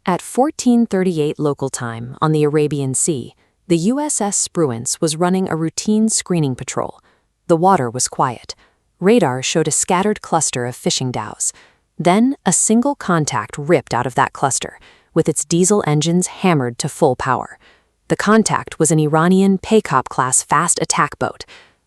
At 14:38 local time on the Arabian Sea, the USS Spruance was running a routine screening patrol. The water was quiet. Radar showed a scattered cluster of fishing dhows. Then, a single contact ripped out of that cluster, with its diesel engines hammered to full power. The contact was an Iranian Peykop-class fast attack boat,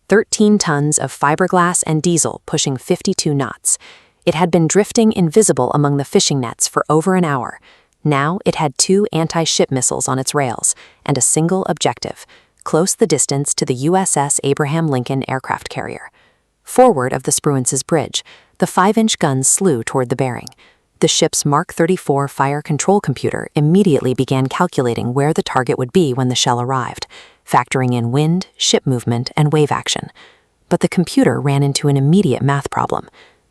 13 tons of fiberglass and diesel pushing 52 knots. It had been drifting invisible among the fishing nets for over an hour. Now it had 2 anti-ship missiles on its rails and a single objective: close the distance to the USS Abraham Lincoln aircraft carrier. Forward of the Spruance's bridge, the 5-inch guns slew toward the bearing. The ship's Mark 34 fire control computer immediately began calculating where the target would be when the shell arrived, factoring in wind, ship movement, and wave action. But the computer ran into an immediate math problem.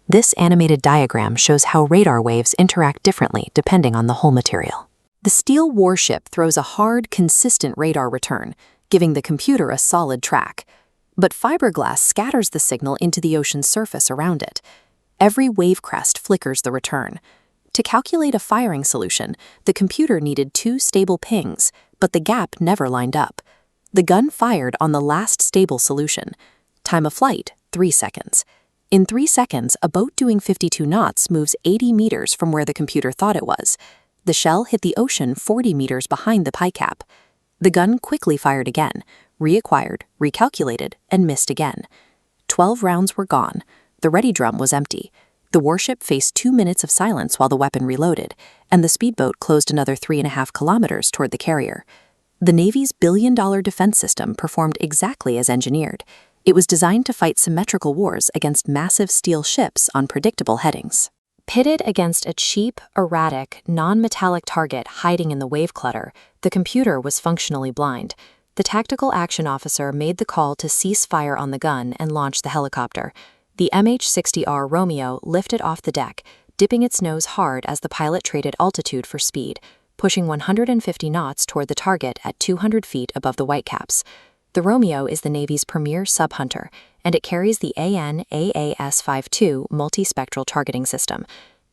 This animated diagram shows how radar waves interact differently depending on the hull material. The steel warship throws a hard, consistent radar return, giving the computer a solid track. But fiberglass scatters the signal into the ocean's surface around it. Every wave crest flickers the return. To calculate a firing solution, the computer needed 2 stable pings, but the gap never lined up. The gun fired on the last stable solution. Time of flight, 3 seconds. In 3 seconds, a boat doing 52 knots moves 80 meters from where the computer thought it was. The shell hit the ocean 40 meters behind the pie cap. The gun quickly fired again, reacquired, recalculated, and missed again. 12 rounds were gone. The ready drum was empty. The warship faced 2 minutes of silence while the weapon reloaded, and the speedboat closed another 3.5 kilometers toward the carrier. The Navy's billion-dollar defense system performed exactly as engineered. It was designed to fight symmetrical wars against massive steel ships on predictable headings. Pitted against a cheap, erratic, non-metallic target hiding in the wave clutter, the computer was functionally blind. The tactical action officer made the call to cease fire on the gun and launch the helicopter. The MH-60R Romeo lifted off the deck, dipping its nose hard as the pilot traded altitude for speed, pushing 150 knots toward the target at 200 feet above the Whitecaps. The Romeo is the Navy's premier sub-hunter, and it carries the AN/AAS-52 multispectral targeting system.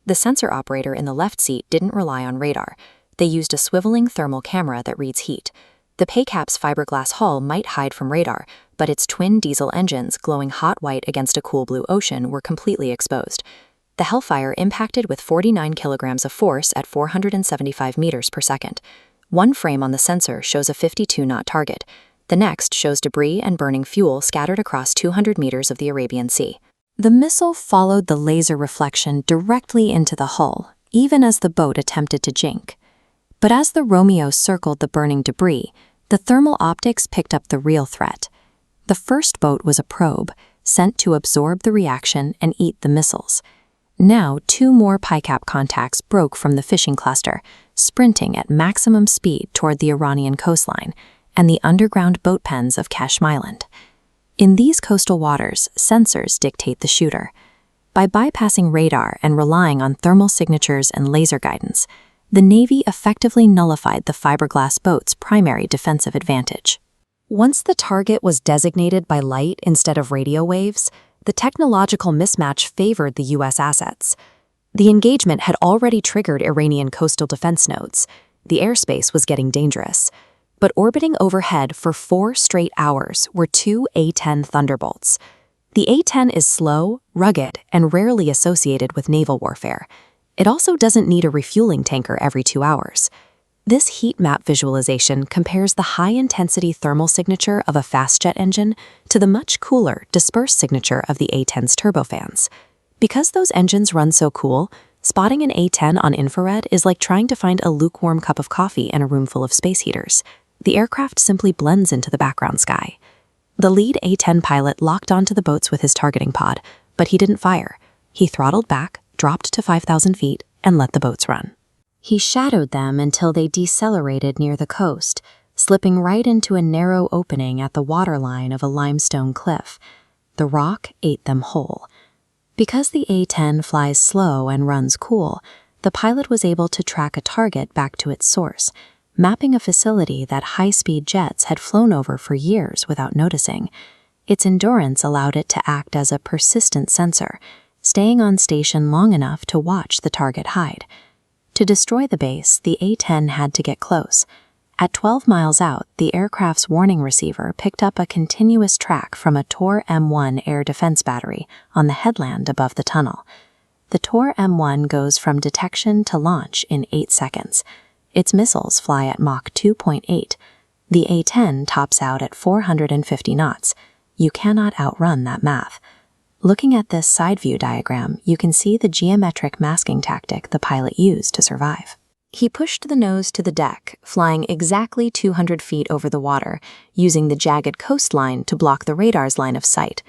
The sensor operator in the left seat didn't rely on radar. They used a swiveling thermal camera that reads heat. The Peykap's fiberglass hull might hide from radar, but its twin diesel engines glowing hot white against a cool blue ocean were completely exposed. The Hellfire impacted with 49 kilograms of force at 475 meters per second. One frame on the sensor shows a 52-knot target. The next shows debris and burning fuel scattered across 200 meters of the Arabian Sea. The missile followed the laser reflection directly into the hull, even as the boat attempted to jink. But as the Romeo circled the burning debris, the thermal optics picked up the real threat. The first boat was a probe, sent to absorb the reaction and eat the missiles. Now 2 more pie-cap contacts broke from the fishing cluster, sprinting at maximum speed toward the Iranian coastline and the underground boat pens of Keshm Island. In these coastal waters, sensors dictate the shooter. By bypassing radar and relying on thermal signatures and laser guidance, the Navy effectively nullified the fiberglass boat's primary defensive advantage. Once the target was designated by light instead of radio waves, the technological mismatch favored the U.S. assets. The engagement had already triggered Iranian coastal defense nodes. The airspace was getting dangerous. But orbiting overhead for 4 straight hours were 2 A-10 Thunderbolts. The A-10 is slow, rugged, and rarely associated with naval warfare. It also doesn't need a refueling tanker every 2 hours. This heat map visualization compares the high-intensity thermal signature of a fast jet engine to the much cooler, dispersed signature of the A-10's turbofans. Because those engines run so cool, spotting an A-10 on infrared is like trying to find a lukewarm cup of coffee in a room full of space heaters. The aircraft simply blends into the background sky. The lead A-10 pilot locked onto the boats with his targeting pod, but he didn't fire. He throttled back, dropped to 5,000 feet, and let the boats run. He shadowed them until they decelerated near the coast, slipping right into a narrow opening at the waterline of a limestone cliff. The rock ate them whole. Because the A-10 flies slow and runs cool, the pilot was able to track a target back to its source, mapping a facility that high-speed jets had flown over for years without noticing. Its endurance allowed it to act as a persistent sensor, staying on station long enough to watch the target hide. To destroy the base, the A-10 had to get close. At 12 miles out, the aircraft's warning receiver picked up a continuous track from a Tor M1 air defense battery on the headland above the tunnel. The Tor M1 goes from detection to launch in 8 seconds. Its missiles fly at Mach 2.8. The A-10 tops out at 450 knots. You cannot outrun that math. Looking at this side view diagram, you can see the geometric masking tactic the pilot used to survive. He pushed the nose to the deck, flying exactly 200 feet over the water, using the jagged coastline to block the radar's line of sight.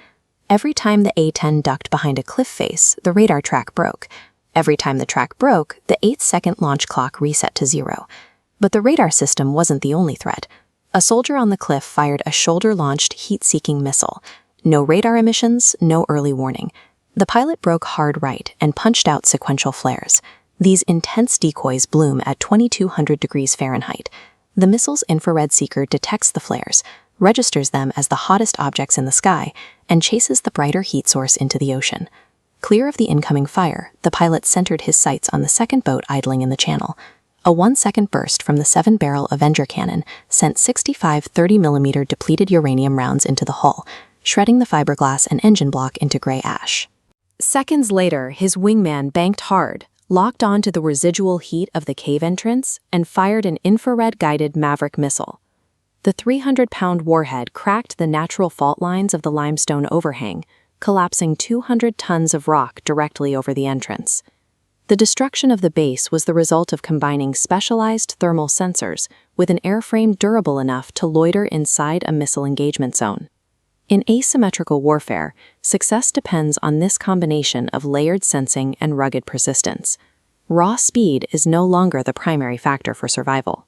Every time the A-10 ducked behind a cliff face, the radar track broke. Every time the track broke, the 8-second launch clock reset to 0. But the radar system wasn't the only threat. A soldier on the cliff fired a shoulder-launched heat-seeking missile. No radar emissions, no early warning. The pilot broke hard right and punched out sequential flares. These intense decoys bloom at 2200 degrees Fahrenheit. The missile's infrared seeker detects the flares, registers them as the hottest objects in the sky, and chases the brighter heat source into the ocean. Clear of the incoming fire, the pilot centered his sights on the second boat idling in the channel. A 1-second burst from the 7-barrel Avenger cannon sent 65 30mm depleted uranium rounds into the hull, shredding the fiberglass and engine block into gray ash. Seconds later, his wingman banked hard, locked onto the residual heat of the cave entrance, and fired an infrared-guided Maverick missile. The 300-pound warhead cracked the natural fault lines of the limestone overhang, collapsing 200 tons of rock directly over the entrance. The destruction of the base was the result of combining specialized thermal sensors with an airframe durable enough to loiter inside a missile engagement zone. In asymmetrical warfare, success depends on this combination of layered sensing and rugged persistence. Raw speed is no longer the primary factor for survival.